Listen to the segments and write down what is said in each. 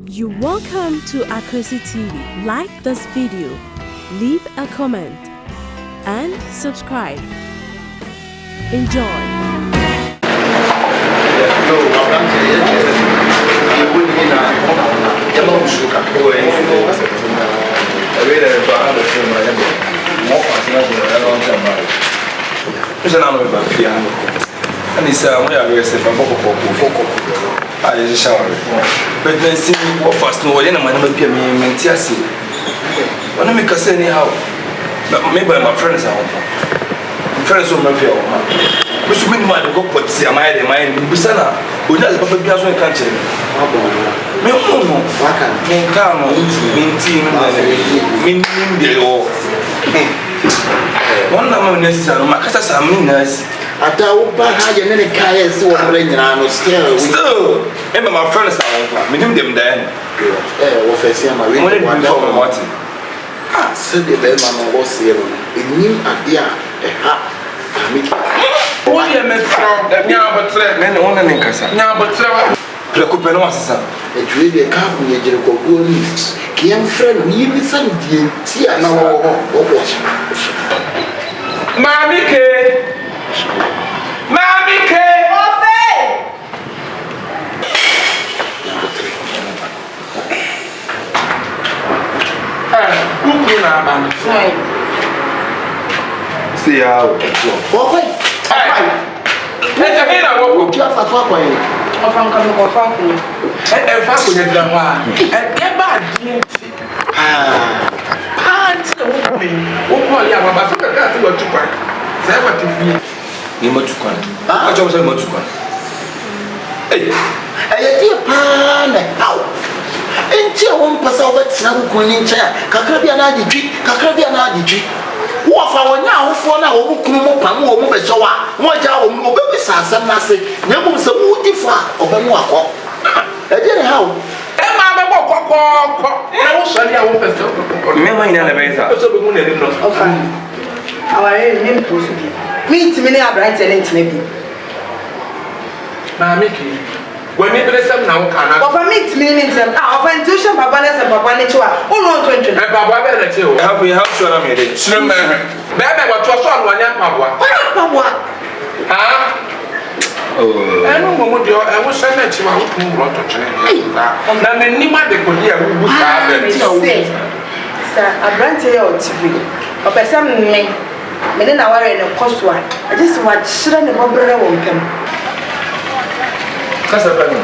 You're welcome to Akosi TV. Like this video, leave a comment, and subscribe. Enjoy. And it's we are receiving from Boko. I just shower. But then see what fast no way, and my number be me Mentiasi. When I make a say anyhow, maybe my friends are home. Friends will not feel. Which mean my go put see my mind, Busana, who does Papa Bias when country. Me no, me come, me one number necessary, my casas are meaners. Ataupa haja nene kaya so wanyina no still remember my friends are me them then wo fesi ama we what so the be ma no see no enim ade a ha amiki wo ye me from nya botre me ne wona ne kasa nya botre preocupe no asesa ejwe de ka bu ye jere kogo ni kiam friend ni mi san die ti na wo Mami ke Ofe! Kuku na ban. See how. Ofe! Ese hina woko. Ki afa fa kwa ye. Ofan ka mo fa ku. Fa ko ye dra wa. Ba die. Anti wo me. Wo ko ya baba so ka se wo tukwa. Sai wa tifi. Ni motukwa. Acho so motukwa. Aye pa na how. Enti won pasa obetina ko ni ncha kakra bia na aditwi wo fa wonya ahofo na wo kunu mo pam wo mo beso wa mo ja wo mo bebi sasam na se na mo se wo di fa obemu akọ e dey how Ma be bo kokoko na wo so dia wo beso me ma ina na be sa so be mu na nim no Ofa. Aware ni mposu bi. Mi ntimi ne abrante ne ntime bi. Ma miki wani bresem na wo kana Ofa mi ntimi ne ntem. Ofa intuition papa ne se papa ne chiwa. Wo no ntwentwe. baba be na che o help sure na me dey sure me be wa to so no anya pabwa Papa. ha enu mo dio e wo se na chiwa wo tun bro to chere na me ni ma de ko dia wo sa be ti o Sa abrante ya otibi. Opesam me ne na ware ne koswa. I just want shira ne bobrere wo mpem. kasa ba no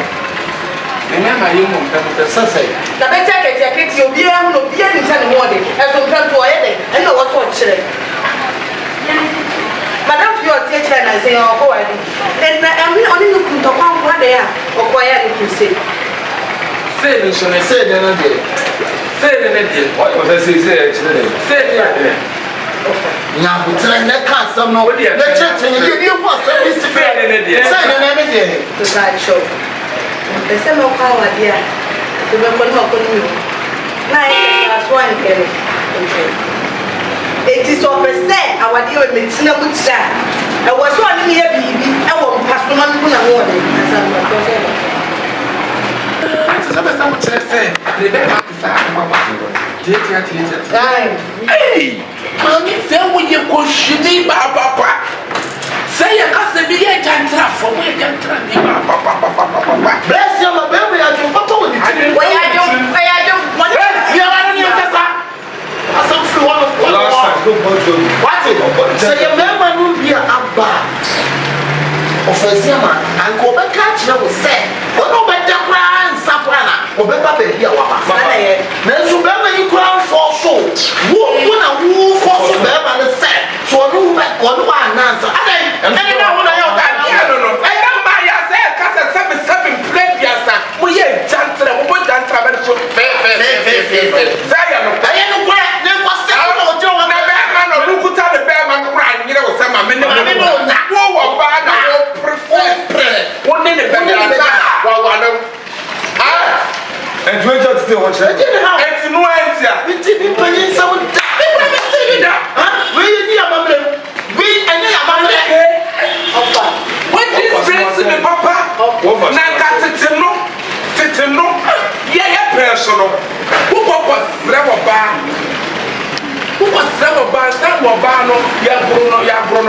enya ma yimo mpem te sasai Na beta keti obi a no obi a ni sa ne mo de. E so mpem to oye de. E na wo to chere. Madam Fio teacher na say o ko wani. And I mean only look to kwa kwa de a o ko ya ni say. say ni so ne say de na de say de na de o yo say chere say de nya butra na ka sam no na chete ni ye ho asam ni se say de na de say na me de To that show. Pese mo kwa wa dia. To be ko ni. Na e as one kere. It is so percent our dear metina mucha. I was one me bibi e wo mpaso ma nku na wo de. Asam ko say. Asa be sa mo chere say le be ma sa papa tia hey mami se wo ye ko shidi ba papa say ya ka se bi ye jantra fo mo ye jantra bi ba papa bless you ma be we ya jo papa wo ni ti Why I don't want ya wa ni ta sa asam fi one of what say your member no be abba ofesiama anko be ka kire wo say ono be da kra nsapra na obeba be bia wa ba na ye na so be ma ni kra for so wo na wo for so be ma ne say so ono be ono wa anansa adai na wo na yo ka no I don't buy ya say ka se 7 plate ya sa mo ye jantra mo jantra be so fe say ya no aye no kwa ne kwa se no o jo wa na be ma no lukuta le be ma kra nyire wo se ma me ne wo wo ba na wo prefer wo ne be na wa no and we just still watch that it's no answer biti bi panyin sa wo da bi da ha we ni amamre we anya amamre ofa what this brings me papa na ka tete no ye ye na so no wo papa sra wo ba sta wo ba no ya bro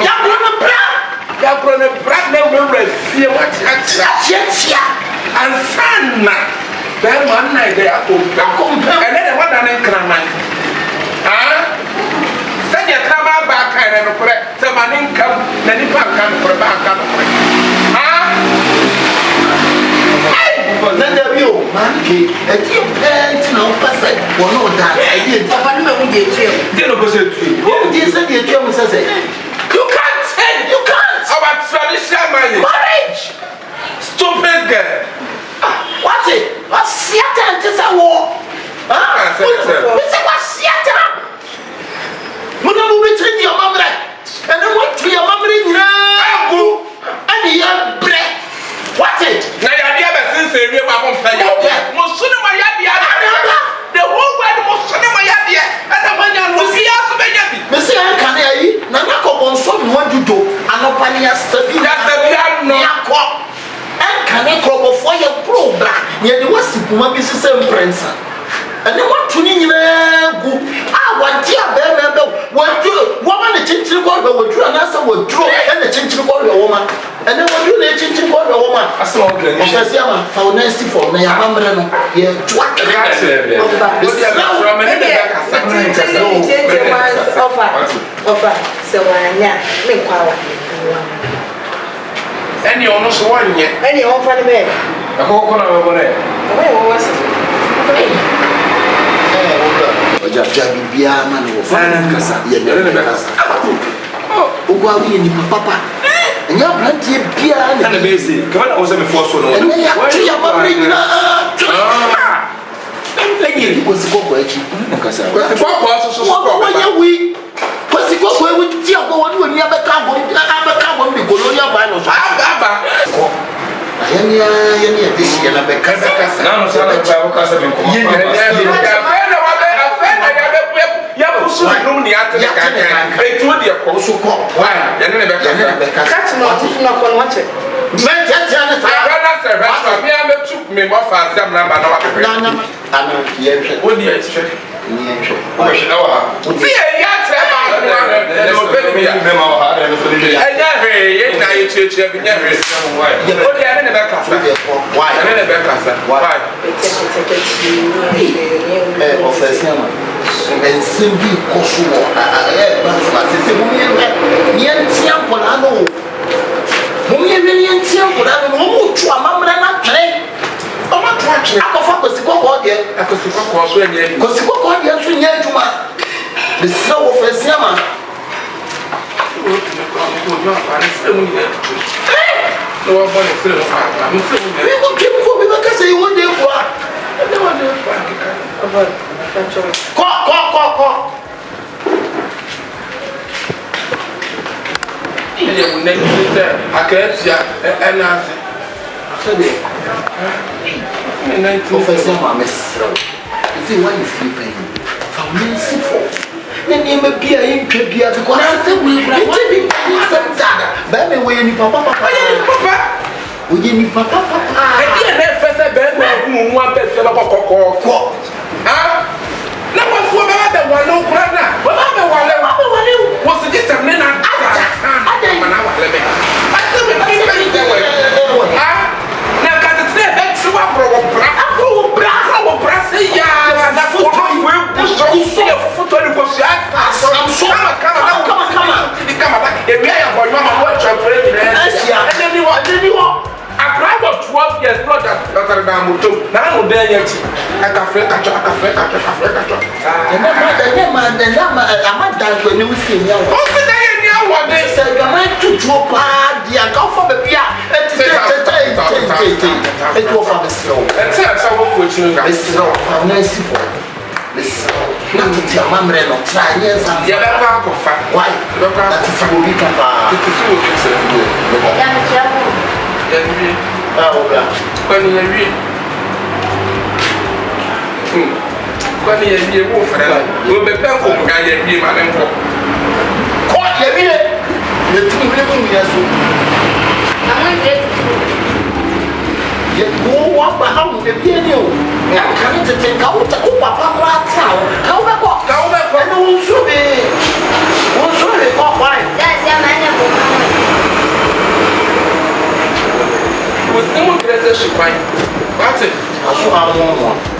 no bra na we fie wa chia and sanna be man na ide akom ene de wada na nkraman sanya kama ba kan na no kore se manin kam na ni pa kan kore ba kan kore Nanda bio manke eti pent na opasa wono da eti papa no me wo die tue dey no go say tue wo die say die tue mo say you can't our traditional marriage stupid girl what it what siata ntesa wo what siata mona mo betri di omamre ene mo tue omamre nyina agu ani ya bre what it na ya dia be since ewie ba mo fa ya mo sunu ma ya dia the whole world mo sunu ma ya dia ana manya no sia so be nya bi me se an kan ayi na na ko bon so no dudo anopani ya sabi no yakọ an kan ko bo fo ye pro bra ye de wasi kuma bi se prensa ene watu ni nyina gu wadi abema be wadu woma ne chinchiri ko be wadura na sa waduro ene chinchiri ko be woma ene waduro ne chinchiri ko be woma asema o gani ofesi ama foundation for na ya mamre no ye twa so wanya me kwawa eni ono so wanye eni on fa ne be akoko na bebo ne wo wasi oja bibia ma no fa kasa ye ne kasa ogo awi ni papa enya brantie bia na be se kama na ozo me force no enya ya tu ya mamre nyina enyi ko si koko echi kasa ko so wo ye wi ko si koko ewi ti ago woni oni abeka bo mi colonial virus aba yani disi yana be kasa na no sana ba ko kasa me ko ya pusu no ni atene kan etu de ko so ko wa ya ne be kasa catch no tifu na ko watch men tete na sa na se me am tu me mo fa dam na ba na wa pepe na ana yenhwe o di etwe yenhwe o hwe na wa ha ti e ya tre ba na mo pe mi ya me ma wa ha na so ni e nya hwe ye na ye tue bi nya hwe o di ane ne be kasa wa ane ne be kasa wa ofesi ama ensembi koso ba so atete mo ye ntia kola no mo ye ntia kola no mo tu amamra na tare o ma tu atwe akofa kosikoko de akosikoko so enye kosikoko de so nya adwuma the slow ofesi ama no wa bo ne fere no pa mo se mo we go keep go be ka say one day for ne wa de pa ko ele mo ne ni se akatia enase sabe ofesi ama mesro isi why you feel pain foundation for nene me bia intwa bia because na se we bra what be something ba me we ni papa oye ni papa e dia na fese be na hu abe se ba kokoko na wa fu ba ba wa no kura na wa ba be wale wo se ji se me na ada na wale be ase me ba se we na ka te se be tsi wa pro bra se ya na fu to we ku so foto ni ko si kama ba e wi ya boy mama wo cha pre ni ni wo akra go 12 years not that da moto na no de nya ti akafe kacho amada to ni wo si ni awo o se da ye ni awo de se ga ma tutu pa dia ka fo be bia et wo fa be slow e se sa wo fu chi nga slow fa na si fo na tuti amamre no try yes am ya ba ko fa why that is for we ka pa ti su wo chi ya me chapo ya ni oga kwani ya wi kwani ya wi wo fa na wo be pe ko ga ya wi ma ne ko ya wi le tu ni ko mi ya so amon je Ye go wa ba ha wo de bia ni o. Ya ka ni tete ka wo ta ko papa kra ta o. Ka wo be ko. Na wo so be. Wo so be ko kwai. That's your man for mama. Wo se mo grese shipan. What? Aso ha mo mo.